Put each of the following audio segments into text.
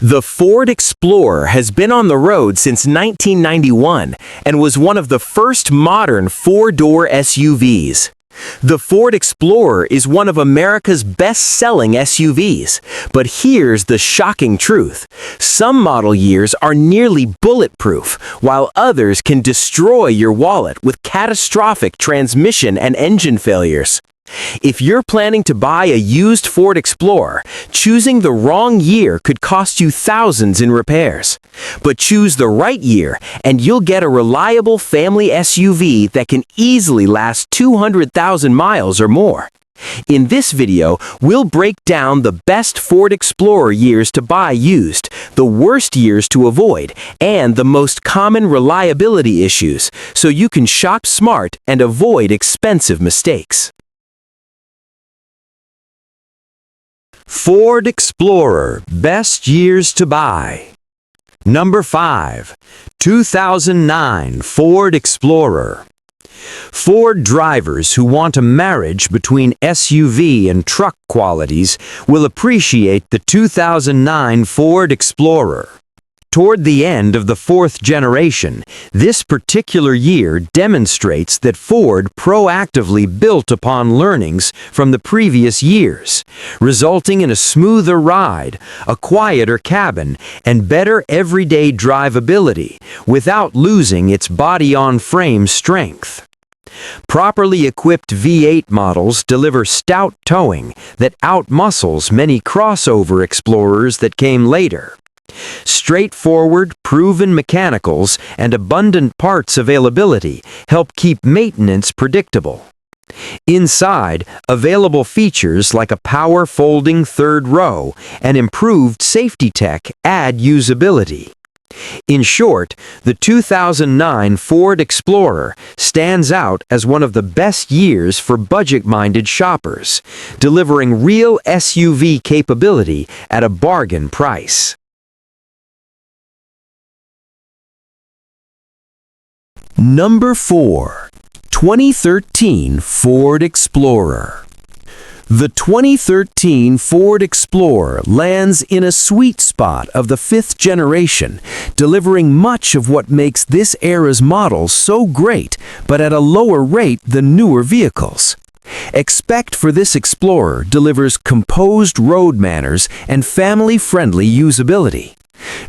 The Ford Explorer has been on the road since 1991 and was one of the first modern four-door SUVs. The Ford Explorer is one of America's best-selling SUVs, but here's the shocking truth. Some model years are nearly bulletproof, while others can destroy your wallet with catastrophic transmission and engine failures. If you're planning to buy a used Ford Explorer, choosing the wrong year could cost you thousands in repairs. But choose the right year, and you'll get a reliable family SUV that can easily last 200,000 miles or more. In this video, we'll break down the best Ford Explorer years to buy used, the worst years to avoid, and the most common reliability issues, so you can shop smart and avoid expensive mistakes. Ford Explorer, best years to buy. Number 5. 2009 Ford Explorer. Ford drivers who want a marriage between SUV and truck qualities will appreciate the 2009 Ford Explorer. Toward the end of the fourth generation, this particular year demonstrates that Ford proactively built upon learnings from the previous years, resulting in a smoother ride, a quieter cabin, and better everyday drivability without losing its body-on-frame strength. Properly equipped V8 models deliver stout towing that outmuscles many crossover Explorers that came later. Straightforward, proven mechanicals and abundant parts availability help keep maintenance predictable. Inside, available features like a power folding third row and improved safety tech add usability. In short, the 2009 Ford Explorer stands out as one of the best years for budget-minded shoppers, delivering real SUV capability at a bargain price. Number 4. 2013 Ford Explorer. The 2013 Ford Explorer lands in a sweet spot of the fifth generation, delivering much of what makes this era's models so great, but at a lower rate than newer vehicles. Expect for this Explorer delivers composed road manners and family-friendly usability.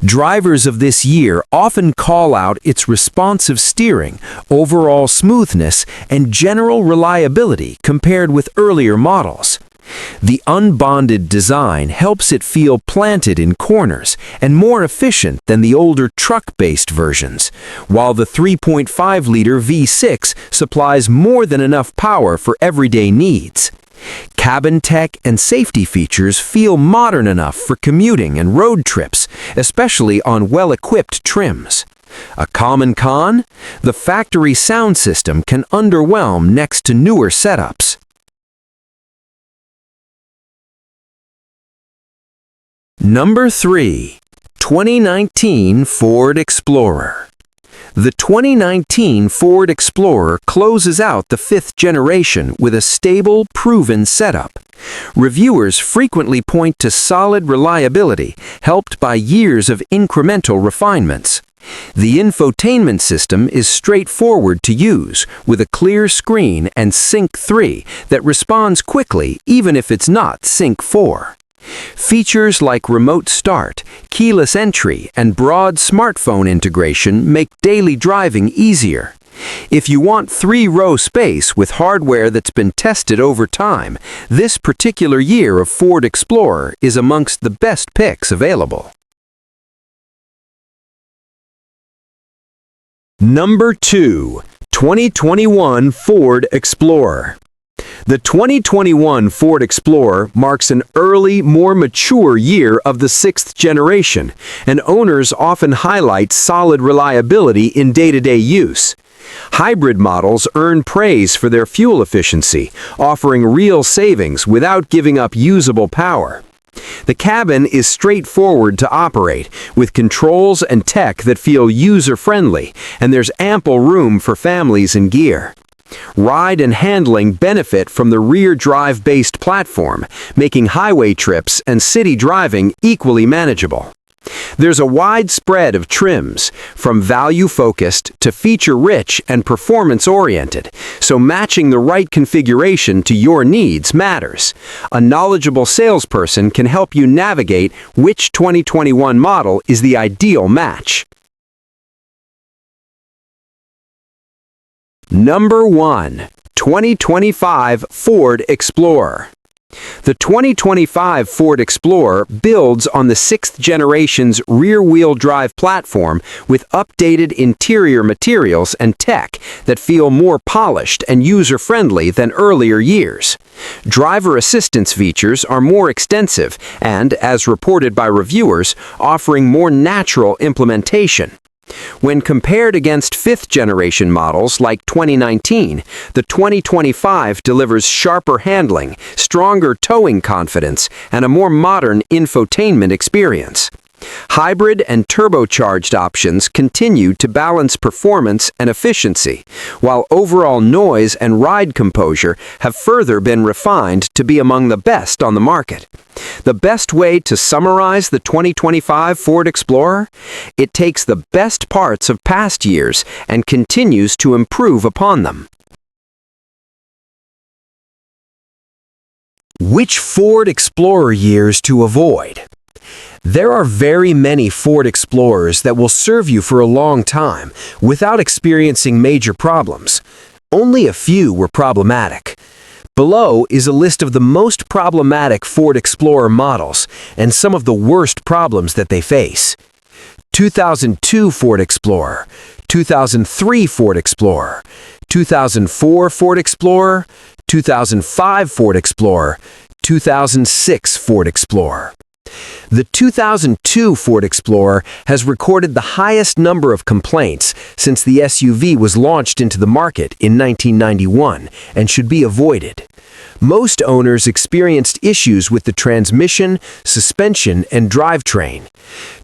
Drivers of this year often call out its responsive steering, overall smoothness, and general reliability compared with earlier models. The unbonded design helps it feel planted in corners and more efficient than the older truck-based versions, while the 3.5-liter V6 supplies more than enough power for everyday needs. Cabin tech and safety features feel modern enough for commuting and road trips, especially on well-equipped trims. A common con? The factory sound system can underwhelm next to newer setups. Number 3. 2019 Ford Explorer. The 2019 Ford Explorer closes out the fifth generation with a stable, proven setup. Reviewers frequently point to solid reliability, helped by years of incremental refinements. The infotainment system is straightforward to use, with a clear screen and Sync 3 that responds quickly even if it's not Sync 4. Features like remote start, keyless entry, and broad smartphone integration make daily driving easier. If you want three-row space with hardware that's been tested over time, this particular year of Ford Explorer is amongst the best picks available. Number 2. 2021 Ford Explorer. The 2021 Ford Explorer marks an early, more mature year of the sixth generation, and owners often highlight solid reliability in day-to-day use. Hybrid models earn praise for their fuel efficiency, offering real savings without giving up usable power. The cabin is straightforward to operate, with controls and tech that feel user-friendly, and there's ample room for families and gear. Ride and handling benefit from the rear drive-based platform, making highway trips and city driving equally manageable. There's a wide spread of trims, from value-focused to feature-rich and performance-oriented, so matching the right configuration to your needs matters. A knowledgeable salesperson can help you navigate which 2021 model is the ideal match. Number 1. 2025 Ford Explorer. The 2025 Ford Explorer builds on the 6th generation's rear-wheel drive platform with updated interior materials and tech that feel more polished and user-friendly than earlier years. Driver assistance features are more extensive and, as reported by reviewers, offering more natural implementation. When compared against 5th-generation models like 2019, the 2025 delivers sharper handling, stronger towing confidence, and a more modern infotainment experience. Hybrid and turbocharged options continue to balance performance and efficiency, while overall noise and ride composure have further been refined to be among the best on the market. The best way to summarize the 2025 Ford Explorer? It takes the best parts of past years and continues to improve upon them. Which Ford Explorer years to avoid? There are very many Ford Explorers that will serve you for a long time without experiencing major problems. Only a few were problematic. Below is a list of the most problematic Ford Explorer models and some of the worst problems that they face. 2002 Ford Explorer, 2003 Ford Explorer, 2004 Ford Explorer, 2005 Ford Explorer, 2006 Ford Explorer. The 2002 Ford Explorer has recorded the highest number of complaints since the SUV was launched into the market in 1991 and should be avoided. Most owners experienced issues with the transmission, suspension, and drivetrain.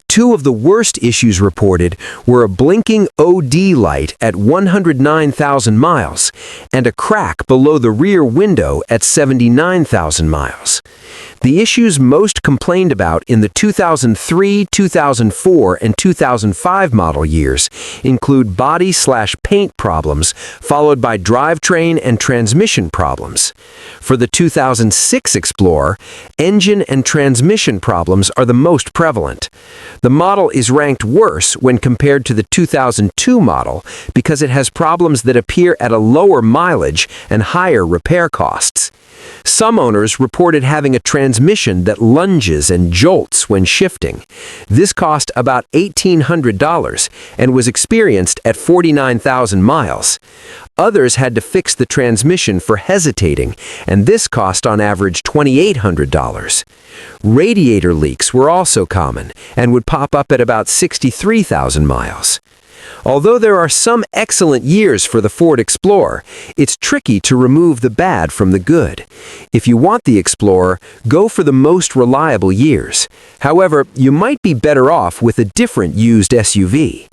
Two of the worst issues reported were a blinking OD light at 109,000 miles and a crack below the rear window at 79,000 miles. The issues most complained about in the 2003, 2004, and 2005 model years include body/paint problems, followed by drivetrain and transmission problems. For the 2006 Explorer, engine and transmission problems are the most prevalent. The model is ranked worse when compared to the 2002 model because it has problems that appear at a lower mileage and higher repair costs. Some owners reported having a transmission that lunges and jolts when shifting. This cost about $1,800 and was experienced at 49,000 miles. Others had to fix the transmission for hesitating, and this cost on average $2,800. Radiator leaks were also common and would pop up at about 63,000 miles. Although there are some excellent years for the Ford Explorer, it's tricky to remove the bad from the good. If you want the Explorer, go for the most reliable years. However, you might be better off with a different used SUV.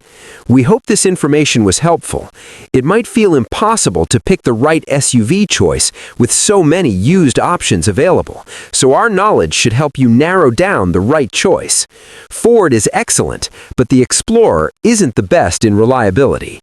We hope this information was helpful. It might feel impossible to pick the right SUV choice with so many used options available, so our knowledge should help you narrow down the right choice. Ford is excellent, but the Explorer isn't the best in reliability.